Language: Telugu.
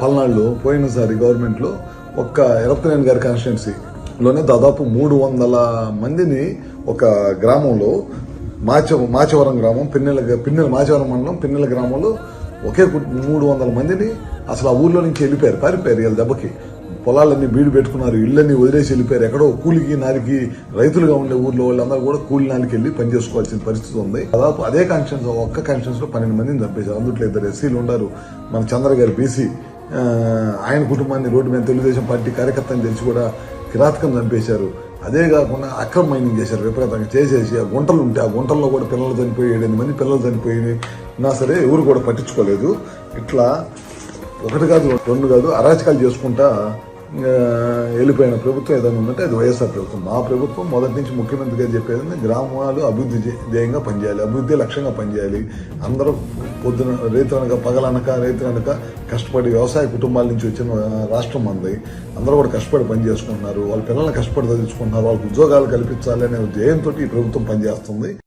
పల్నాడులో పోయినసారి గవర్నమెంట్లో ఒక్క ఎలక్ట్రానిక్ గారి కాన్స్టిట్యున్సీలోనే దాదాపు 300 మందిని ఒక గ్రామంలో మాచవరం గ్రామం పిన్నెల మాచవరం మండలం పిన్నెల గ్రామంలో ఒకే 300 మందిని అసలు ఆ ఊర్లో నుంచి వెళ్ళిపోయారు, పారిపోయారు వీళ్ళ దెబ్బకి. పొలాలన్నీ బీడు పెట్టుకున్నారు, ఇళ్ళన్నీ వదిలేసి వెళ్ళిపోయారు. ఎక్కడో కూలికి నాలికి రైతులుగా ఉండే ఊర్లో వాళ్ళందరూ కూడా కూలి నాలికి వెళ్ళి పనిచేసుకోవాల్సిన పరిస్థితి ఉంది. దాదాపు అదే కాన్స్టిట్యున్సీ ఒక్క కాన్స్టిట్యున్సీలో 12 మందిని చంపేశారు. అందుట్లో 2 ఎస్సీలు ఉన్నారు. మన చంద్ర గారు బీసీ, ఆయన కుటుంబాన్ని రోడ్డు మీద తెలుగుదేశం పార్టీ కార్యకర్తని తెలిసి కూడా కిరాతకం చంపేశారు. అదే కాకుండా అక్రమ మైనింగ్ చేశారు, విపరీతంగా చేసేసి ఆ గుంటలు ఉంటే ఆ గుంటల్లో కూడా పిల్లలు చనిపోయి 7 మంది పిల్లలు చనిపోయినా సరే ఎవరు కూడా పట్టించుకోలేదు. ఇట్లా 1 కాదు 2 కాదు అరాచకాలు చేసుకుంటా వెళ్ళిపోయిన ప్రభుత్వం ఏదైనా ఉందంటే అది వైఎస్ఆర్ ప్రభుత్వం. మా ప్రభుత్వం మొదటి నుంచి ముఖ్యమంత్రి గారు చెప్పేది గ్రామాలు అభివృద్ధి ధ్యేయంగా పనిచేయాలి, అభివృద్ధి లక్ష్యంగా పనిచేయాలి. అందరూ పొద్దున రైతులనక రైతులనక కష్టపడి వ్యవసాయ కుటుంబాల నుంచి వచ్చిన రాష్ట్రం మంది. అందరూ కూడా కష్టపడి పని చేసుకుంటున్నారు, వాళ్ళ పిల్లల్ని కష్టపడి చదివించుకుంటున్నారు, వాళ్ళకి ఉద్యోగాలు కల్పించాలి అనే ధ్యేయంతో ఈ ప్రభుత్వం పనిచేస్తుంది.